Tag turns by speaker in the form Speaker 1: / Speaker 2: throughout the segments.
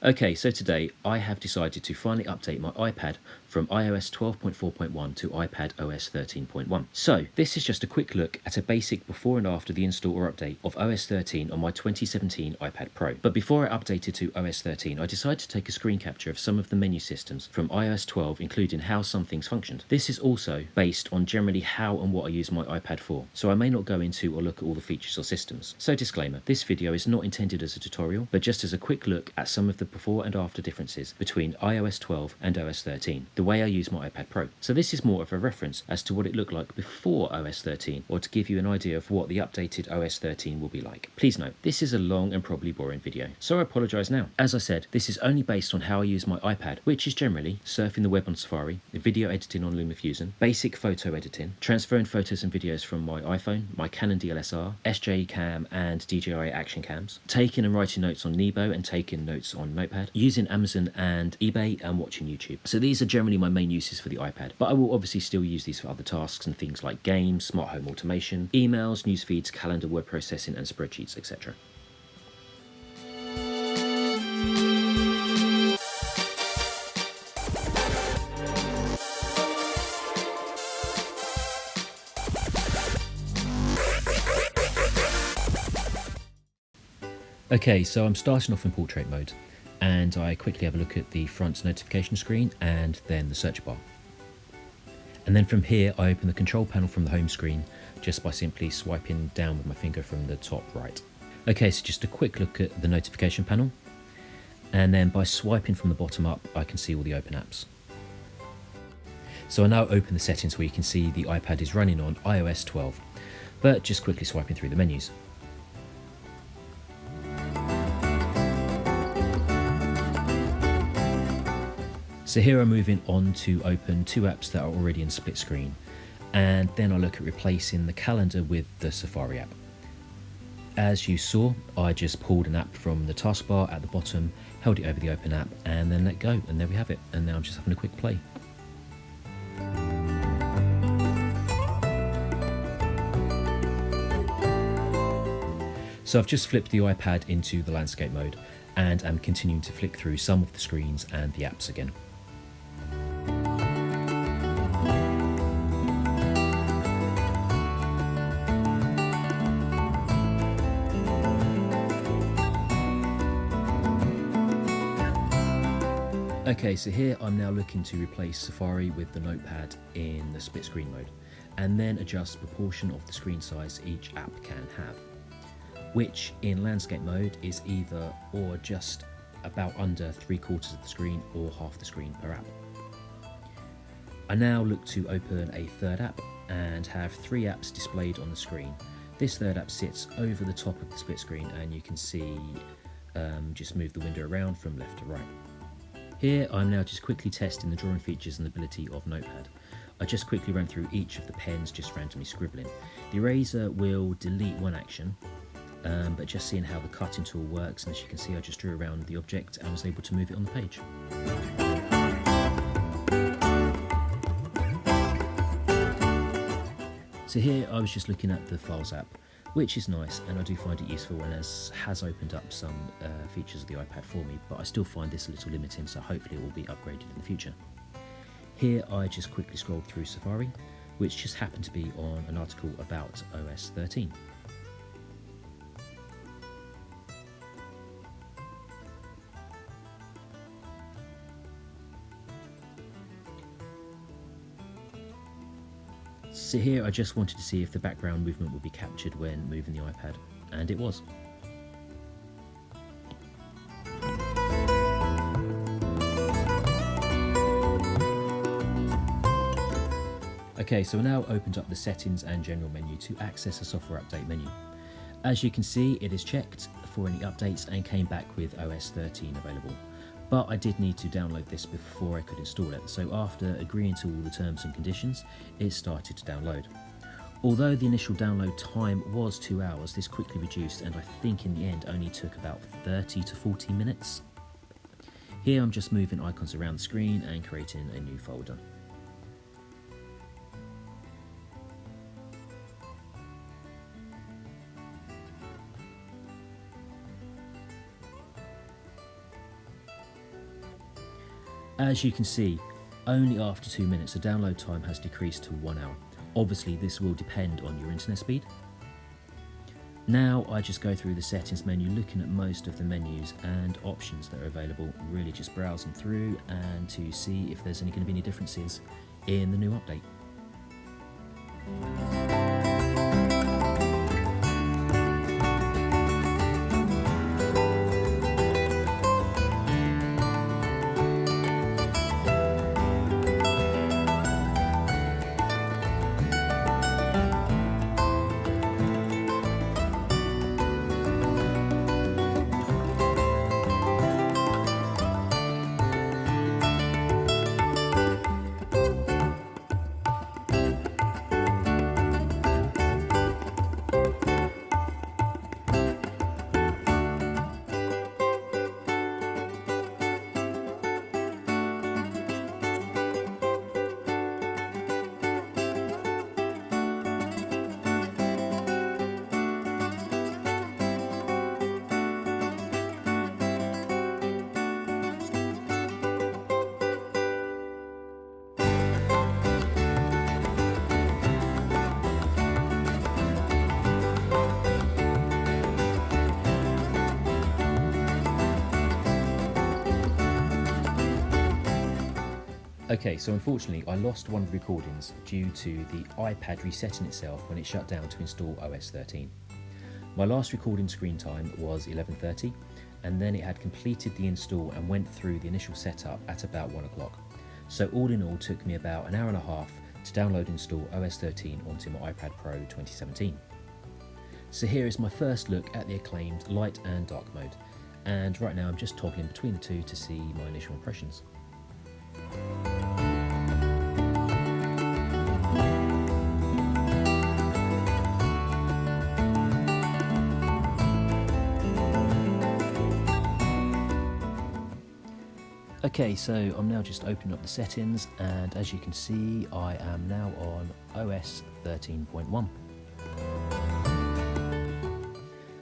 Speaker 1: Okay, so today I have decided to finally update my iPad from iOS 12.4.1 to iPad OS 13.1. So this is just a quick look at a basic before and after the install or update of OS 13 on my 2017 iPad Pro. But before I updated to OS 13, I decided to take a screen capture of some of the menu systems from iOS 12, including how some things functioned. This is also based on generally how and what I use my iPad for, so I may not go into or look at all the features or systems. So disclaimer, this video is not intended as a tutorial, but just as a quick look at some of the before and after differences between iOS 12 and OS 13, the way I use my iPad Pro. So this is more of a reference as to what it looked like before OS 13, or to give you an idea of what the updated OS 13 will be like. Please note, this is a long and probably boring video, so I apologise now. As I said, this is only based on how I use my iPad, which is generally surfing the web on Safari, video editing on LumaFusion, basic photo editing, transferring photos and videos from my iPhone, my Canon DSLR, SJ Cam and DJI Action Cams, taking and writing notes on Nebo and taking notes on Notepad, using Amazon and eBay, and watching YouTube. So these are generally my main uses for the iPad, but I will obviously still use these for other tasks and things like games, smart home automation, emails, news feeds, calendar, word processing and spreadsheets, etc. Okay, so I'm starting off in portrait mode, and I quickly have a look at the front notification screen and then the search bar. And then from here I open the control panel from the home screen just by simply swiping down with my finger from the top right. Okay, so just a quick look at the notification panel, and then by swiping from the bottom up I can see all the open apps. So I now open the settings where you can see the iPad is running on iOS 12, but just quickly swiping through the menus. So here I'm moving on to open two apps that are already in split screen, and then I look at replacing the calendar with the Safari app. As you saw, I just pulled an app from the taskbar at the bottom, held it over the open app and then let go, and there we have it. And now I'm just having a quick play. So I've just flipped the iPad into the landscape mode and I'm continuing to flick through some of the screens and the apps again. Okay, so here I'm now looking to replace Safari with the Notepad in the split screen mode, and then adjust the proportion of the screen size each app can have, which in landscape mode is either or just about under 3/4 of the screen or half the screen per app. I now look to open a third app and have three apps displayed on the screen. This third app sits over the top of the split screen, and you can see just move the window around from left to right. Here I'm now just quickly testing the drawing features and ability of Notepad. I just quickly ran through each of the pens, just randomly scribbling. The eraser will delete one action, but just seeing how the cutting tool works, and as you can see I just drew around the object and was able to move it on the page. So here I was just looking at the Files app, which is nice, and I do find it useful and has opened up some features of the iPad for me, but I still find this a little limiting, so hopefully it will be upgraded in the future. Here I just quickly scrolled through Safari, which just happened to be on an article about OS 13. So here I just wanted to see if the background movement would be captured when moving the iPad, and it was. Okay, so I now opened up the settings and general menu to access the software update menu. As you can see, it is checked for any updates and came back with OS 13 available. But I did need to download this before I could install it, so after agreeing to all the terms and conditions, it started to download. Although the initial download time was 2 hours, this quickly reduced, and I think in the end only took about 30 to 40 minutes. Here I'm just moving icons around the screen and creating a new folder. As you can see, only after 2 minutes the download time has decreased to 1 hour. Obviously this will depend on your internet speed. Now I just go through the settings menu, looking at most of the menus and options that are available, really just browsing through and to see if there's going to be any differences in the new update. Okay, so unfortunately I lost one of the recordings due to the iPad resetting itself when it shut down to install OS 13. My last recording screen time was 11:30, and then it had completed the install and went through the initial setup at about 1 o'clock. So all in all took me about an hour and a half to download and install OS 13 onto my iPad Pro 2017. So here is my first look at the acclaimed light and dark mode, and right now I'm just toggling between the two to see my initial impressions. Okay, so I'm now just opening up the settings, and as you can see I am now on OS 13.1.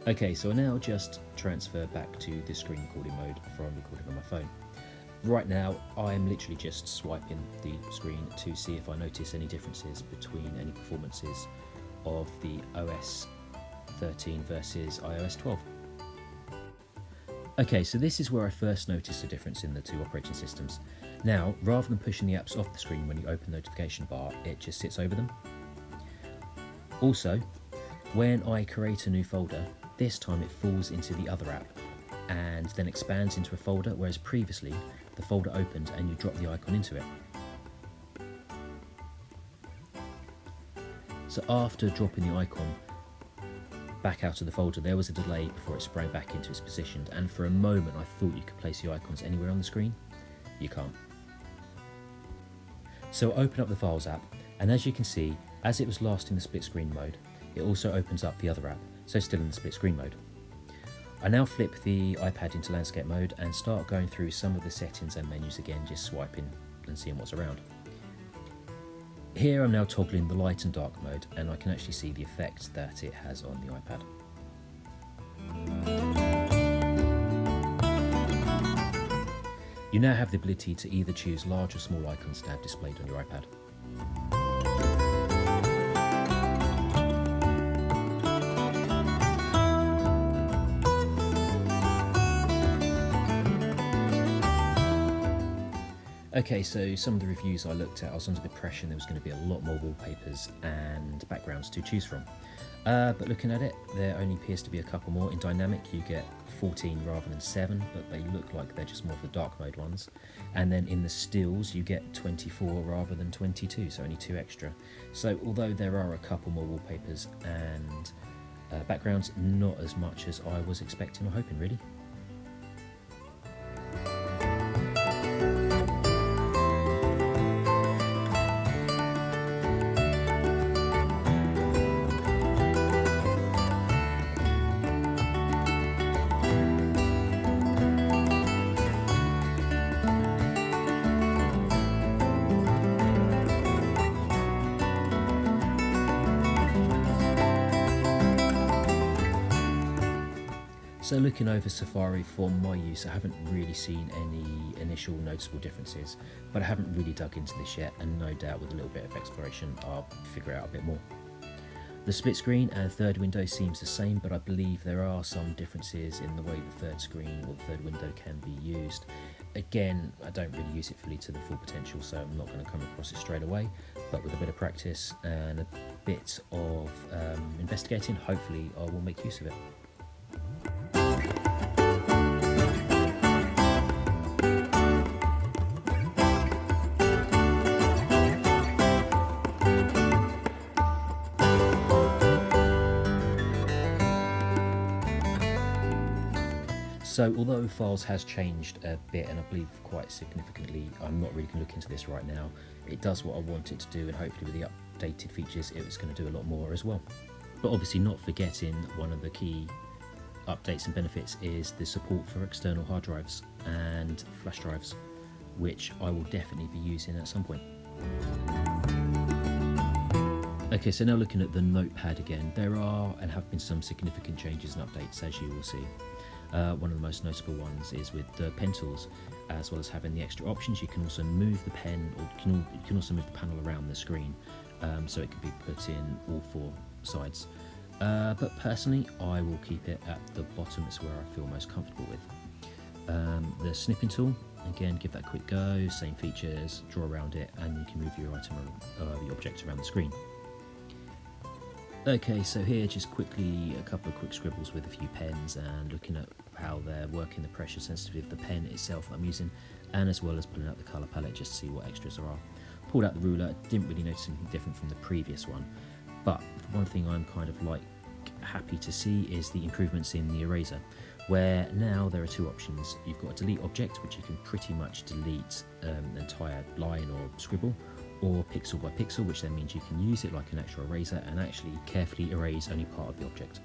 Speaker 1: Okay, so I now just transfer back to the screen recording mode from recording on my phone. Right now I'm literally just swiping the screen to see if I notice any differences between any performances of the OS 13 versus iOS 12. Okay, so this is where I first noticed the difference in the two operating systems. Now, rather than pushing the apps off the screen when you open the notification bar, it just sits over them. Also, when I create a new folder, this time it falls into the other app and then expands into a folder, whereas previously the folder opened and you drop the icon into it. So after dropping the icon back out of the folder, there was a delay before it sprang back into its position, and for a moment I thought you could place the icons anywhere on the screen. You can't. So open up the Files app, and as you can see, as it was last in the split screen mode, it also opens up the other app, so still in the split screen mode. I now flip the iPad into landscape mode and start going through some of the settings and menus again, just swiping and seeing what's around. Here I'm now toggling the light and dark mode, and I can actually see the effect that it has on the iPad. You now have the ability to either choose large or small icons to have displayed on your iPad. Okay, so some of the reviews I looked at, I was under the impression there was going to be a lot more wallpapers and backgrounds to choose from. But looking at it, there only appears to be a couple more. In dynamic you get 14 rather than 7, but they look like they're just more of the dark mode ones. And then in the stills you get 24 rather than 22, so only 2 extra. So although there are a couple more wallpapers and backgrounds, not as much as I was expecting or hoping really. So looking over Safari for my use, I haven't really seen any initial noticeable differences, but I haven't really dug into this yet, and no doubt with a little bit of exploration I'll figure out a bit more. The split screen and third window seems the same, but I believe there are some differences in the way the third screen or the third window can be used. Again, I don't really use it fully to the full potential, so I'm not going to come across it straight away, but with a bit of practice and a bit of investigating, hopefully I will make use of it. So although Files has changed a bit, and I believe quite significantly, I'm not really going to look into this right now. It does what I want it to do, and hopefully with the updated features it was going to do a lot more as well. But obviously not forgetting one of the key updates and benefits is the support for external hard drives and flash drives, which I will definitely be using at some point. Okay, so now looking at the notepad again, there are and have been some significant changes and updates, as you will see. One of the most notable ones is with the pen tools. As well as having the extra options, you can also move the pen, or you can also move the panel around the screen, so it can be put in all four sides. But personally, I will keep it at the bottom. It's where I feel most comfortable with. The snipping tool, again, give that a quick go, same features, draw around it, and you can move your item or your object around the screen. Okay, so here just quickly a couple of quick scribbles with a few pens and looking at how they're working, the pressure sensitivity of the pen itself I'm using, and as well as pulling out the colour palette just to see what extras there are. Pulled out the ruler, didn't really notice anything different from the previous one, but one thing I'm kind of like happy to see is the improvements in the eraser, where now there are two options. You've got a delete object, which you can pretty much delete an entire line or scribble, or pixel by pixel, which then means you can use it like an extra eraser and actually carefully erase only part of the object.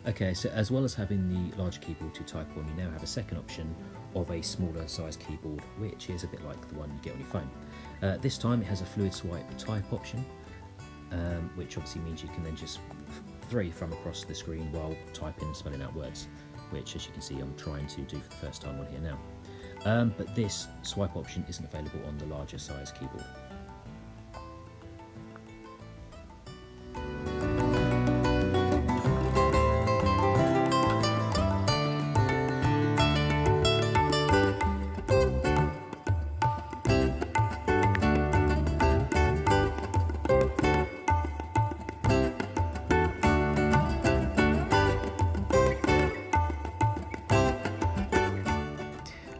Speaker 1: Okay, so as well as having the large keyboard to type on, you now have a second option of a smaller size keyboard, which is a bit like the one you get on your phone. This time it has a fluid swipe type option, which obviously means you can then just throw your thumb across the screen while typing and spelling out words, which, as you can see, I'm trying to do for the first time on here now. But this swipe option isn't available on the larger size keyboard.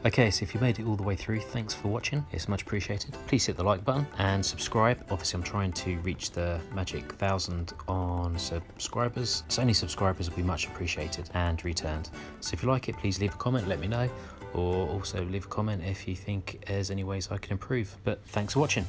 Speaker 1: Okay, so if you made it all the way through, thanks for watching, it's much appreciated. Please hit the like button and subscribe. Obviously I'm trying to reach the magic 1,000 on subscribers, so any subscribers will be much appreciated and returned. So if you like it, please leave a comment, let me know, or also leave a comment if you think there's any ways I can improve. But thanks for watching.